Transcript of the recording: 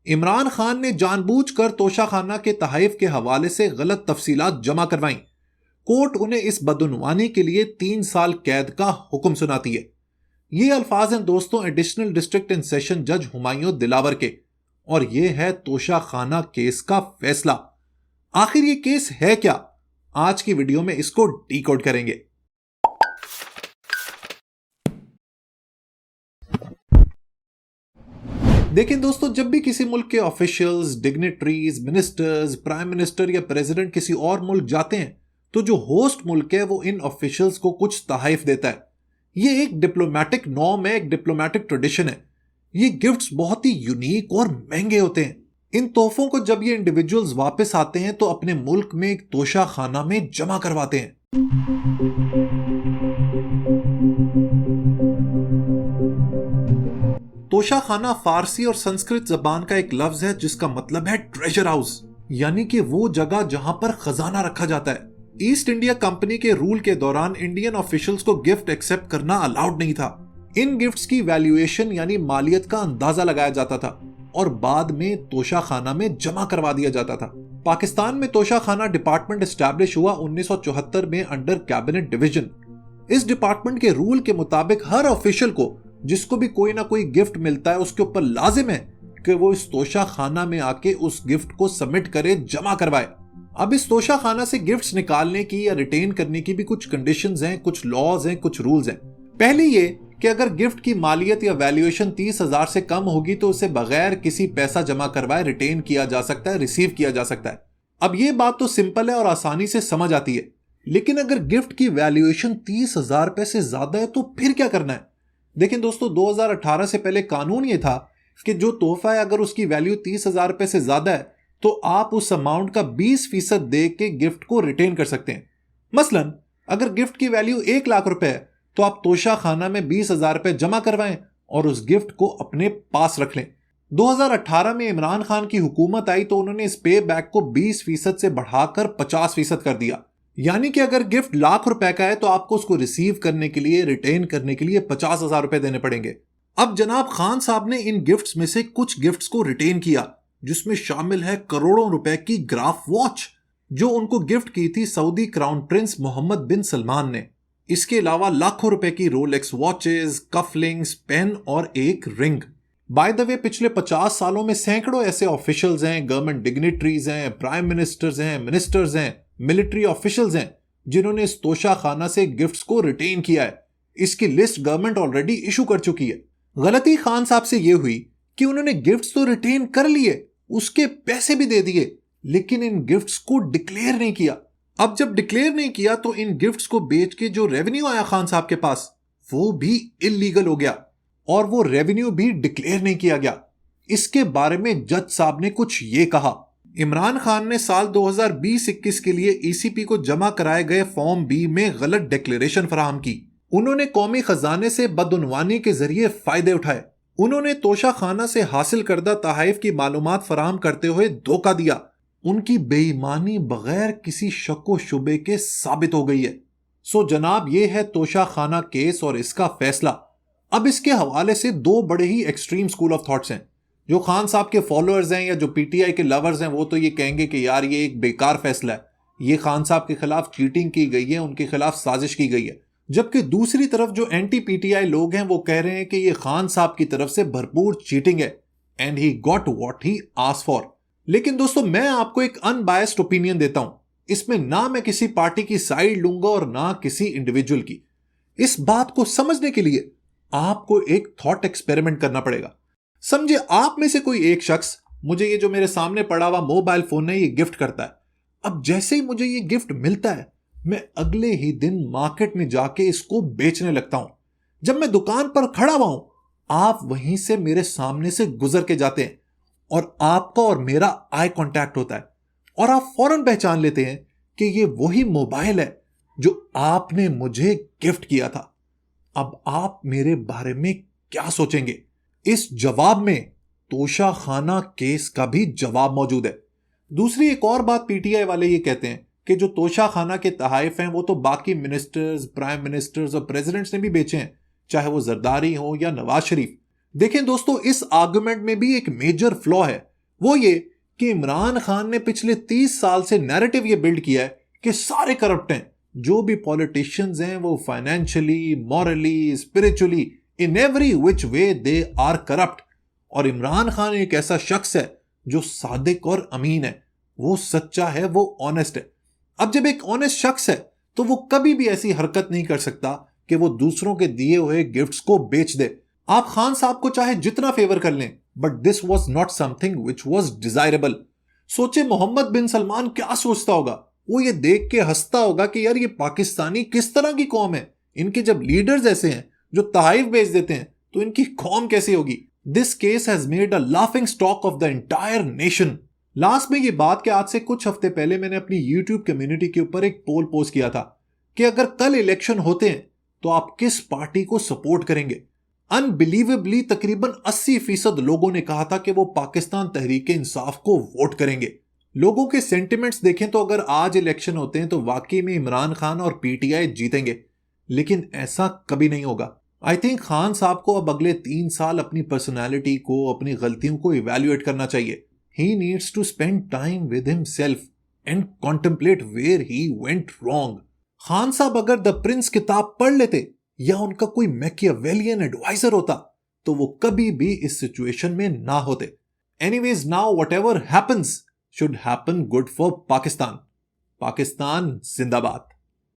इमरान खान ने जानबूझकर तोशाखाना के तहफ़ के हवाले से गलत तफसीलात जमा करवाईं। कोर्ट उन्हें इस बदउनवानी के लिए 3 साल कैद का हुक्म सुनाती है। ये अल्फाज हैं दोस्तों एडिशनल डिस्ट्रिक्ट एंड सेशन जज हुमायूं दिलावर के, और ये है तोशाखाना केस का फैसला। आखिर ये केस है क्या? आज की वीडियो में इसको डीकोड करेंगे। देखिए दोस्तों, जब भी किसी मुल्क के officials, dignitaries, ministers, prime minister या प्रेसिडेंट किसी और मुल्क जाते हैं तो जो होस्ट मुल्क है वो इन ऑफिशियल्स को कुछ तहफ़ देता है। ये एक डिप्लोमेटिक नॉर्म है, एक डिप्लोमेटिक ट्रेडिशन है। ये गिफ्ट्स बहुत ही यूनिक और महंगे होते हैं। इन तोहफों को जब ये इंडिविजुअल्स वापस आते हैं तो अपने मुल्क में एक तोशाखाना में जमा करवाते हैं। तोशाखाना फारसी और संस्कृत जबान का एक लफ्ज है जिसका मतलब है ट्रेजर हाउस, यानी कि वो जगह जहां पर खजाना रखा जाता है। ईस्ट इंडिया कंपनी के रूल के दौरान इंडियन ऑफिशियल्स को गिफ्ट एक्सेप्ट करना अलाउड नहीं था। इन गिफ्ट्स की वैल्यूएशन यानी मालियत का अंदाजा लगाया जाता था और बाद में तोशाखाना में जमा करवा दिया जाता था। पाकिस्तान में तोशाखाना डिपार्टमेंट एस्टैब्लिश हुआ 1974 में अंडर कैबिनेट डिवीजन। इस डिपार्टमेंट के रूल के मुताबिक हर ऑफिशियल को जिसको भी कोई ना कोई गिफ्ट मिलता है उसके ऊपर लाजिम है कि वो इस तोशाखाना में आके उस गिफ्ट को सबमिट करे, जमा करवाए। अब इस तोशाखाना से गिफ्ट्स निकालने की या रिटेन करने की भी कुछ कंडीशंस हैं, कुछ लॉज हैं, कुछ रूल्स हैं। पहली ये कि अगर गिफ्ट की मालियत या वैल्यूएशन 30,000 से कम होगी तो उसे बगैर किसी पैसा जमा करवाए रिटेन किया जा सकता है, रिसीव किया जा सकता है। अब ये बात तो सिंपल है और आसानी से समझ आती है, लेकिन अगर गिफ्ट की वैल्यूएशन 30,000 रुपए से ज्यादा है तो फिर क्या करना है? देखिए दोस्तों, 2018 से पहले कानून ये था कि जो तोहफा है अगर उसकी वैल्यू 30,000 रुपए से ज्यादा है तो आप उस अमाउंट का 20% दे के गिफ्ट को रिटेन कर सकते हैं। मसलन अगर गिफ्ट की वैल्यू 1 लाख रुपए है तो आप तोशाखाना में 20,000 रुपए जमा करवाएं और उस गिफ्ट को अपने पास रख लें। 2018 में इमरान खान की हुकूमत आई तो उन्होंने इस पे बैक को 20% से बढ़ाकर 50% कर दिया। यानी कि अगर गिफ्ट लाख रुपए का है तो आपको उसको रिसीव करने के लिए, रिटेन करने के लिए 50,000 रुपए देने पड़ेंगे। अब जनाब खान साहब ने इन गिफ्ट्स में से कुछ गिफ्ट्स को रिटेन किया, जिसमें शामिल है करोड़ों रुपए की ग्राफ वॉच जो उनको गिफ्ट की थी सऊदी क्राउन प्रिंस मोहम्मद बिन सलमान ने। इसके अलावा लाखों रुपए की रोलेक्स वॉचेस, कफलिंग्स, पेन और एक रिंग। बाय द वे, पिछले 50 सालों में सैकड़ों ऐसे ऑफिशियल्स हैं, गवर्नमेंट डिग्नेटरीज हैं, प्राइम मिनिस्टर्स हैं, मिनिस्टर्स हैं, मिलिट्री ऑफिशियल्स हैं जिन्होंने इस तोशाखाना से गिफ्ट्स को रिटेन किया है। इसकी लिस्ट गवर्नमेंट ऑलरेडी इशू कर चुकी है। गलती खान साहब से यह हुई कि उन्होंने गिफ्ट्स तो रिटेन कर लिए, उसके पैसे भी दे दिए, लेकिन इन गिफ्ट्स को डिक्लेयर नहीं किया। अब जब डिक्लेयर नहीं किया तो इन गिफ्ट्स को बेच के जो रेवेन्यू आया खान साहब के पास वो भी इलीगल हो गया और वो रेवेन्यू भी डिक्लेयर नहीं किया गया। इसके बारे में जज साहब ने कुछ ये कहा, इमरान खान ने साल 2020-21 के लिए ईसीपी को जमा कराए गए फॉर्म बी में गलत डिक्लेरेशन फराहम की। उन्होंने कौमी खजाने से बदउनवानी के जरिए फायदे उठाए। उन्होंने तोशाखाना से हासिल करदा तहफ़ की मालूमात फराहम करते हुए धोखा दिया। उनकी बेईमानी बगैर किसी शक व शुबे के साबित हो गई है। सो जनाब, ये है तोशाखाना केस और इसका फैसला। अब इसके हवाले से दो बड़े ही एक्सट्रीम स्कूल ऑफ थॉट्स हैं। जो खान साहब के फॉलोअर्स हैं या जो पीटीआई के लवर्स हैं वो तो ये कहेंगे कि यार ये एक बेकार फैसला है, ये खान साहब के खिलाफ चीटिंग की गई है, उनके खिलाफ साजिश की गई है। जबकि दूसरी तरफ जो एंटी पीटीआई लोग हैं वो कह रहे हैं कि ये खान साहब की तरफ से भरपूर चीटिंग है and he got what he asked for. लेकिन दोस्तों, मैं आपको एक अनबायस्ड ओपिनियन देता हूं। इसमें ना मैं किसी पार्टी की साइड लूंगा और ना किसी इंडिविजुअल की। इस बात को समझने के लिए आपको एक थॉट एक्सपेरिमेंट करना पड़ेगा। समझे, आप में से कोई एक शख्स मुझे ये जो मेरे सामने पड़ा हुआ मोबाइल फोन है ये गिफ्ट करता है। अब जैसे ही मुझे ये गिफ्ट मिलता है मैं अगले ही दिन मार्केट में जाके इसको बेचने लगता हूं। जब मैं दुकान पर खड़ा हुआ हूं आप वहीं से मेरे सामने से गुजर के जाते हैं और आपका और मेरा आई कांटेक्ट होता है और आप फौरन पहचान लेते हैं कि ये वही मोबाइल है जो आपने मुझे गिफ्ट किया था। अब आप मेरे बारे में क्या सोचेंगे? इस जवाब में तोशाखाना केस का भी जवाब मौजूद है। दूसरी एक और बात पीटीआई वाले ये कहते हैं कि जो तोशाखाना के तहफ़ हैं वो तो बाकी मिनिस्टर्स, प्राइम मिनिस्टर्स और प्रेसिडेंट्स ने भी बेचे हैं, चाहे वो जरदारी हो या नवाज शरीफ। देखें दोस्तों, इस आर्गुमेंट में भी एक मेजर फ्लॉ है। वो ये कि इमरान खान ने पिछले 30 साल से नैरेटिव ये बिल्ड किया है कि सारे करप्ट हैं, जो भी पॉलिटिशियंस हैं वो financially, morally, spiritually, in every which way they are corrupt. और इमरान खान एक ऐसा शख्स है जो सादिक और अमीन है, वो सच्चा है, वो ऑनेस्ट है। अब जब एक ऑनेस्ट शख्स है तो वो कभी भी ऐसी हरकत नहीं कर सकता कि वो दूसरों के दिए हुए गिफ्ट्स को बेच दे। आप खान साहब को चाहे जितना फेवर कर लें, but this was not something which was desirable. सोचे मोहम्मद बिन सलमान क्या सोचता होगा, वो ये देख के हंसता होगा कि यार ये पाकिस्तानी किस तरह की कौम है, इनके जब लीडर्स ऐसे हैं जो तहाइफ बेच देते हैं तो इनकी कौम कैसी होगी। This case has made a laughing stock of the entire nation. Last में ये बात कि आज से कुछ हफ्ते पहले मैंने अपनी यूट्यूब कम्युनिटी के ऊपर एक पोल पोस्ट किया था कि अगर कल इलेक्शन होते हैं तो आप किस पार्टी को सपोर्ट करेंगे। अनबिलीवेबली तकरीबन 80% लोगों ने कहा था कि वो पाकिस्तान तहरीक इंसाफ को वोट करेंगे। लोगों के सेंटिमेंट्स देखें तो अगर आज इलेक्शन होते हैं तो वाकई में इमरान खान और पीटीआई जीतेंगे, लेकिन ऐसा कभी नहीं होगा। आई थिंक खान साहब को अब अगले 3 साल अपनी पर्सनैलिटी को, अपनी गलतियों को इवेल्युएट करना चाहिए। He needs to spend time with himself and contemplate where he went wrong. Khan साहब अगर द प्रिंस किताब पढ़ लेते या उनका कोई मैकियावेलियन एडवाइजर होता तो वो कभी भी इस सिचुएशन में ना होते। Anyways, now whatever happens should happen good for Pakistan. Pakistan जिंदाबाद।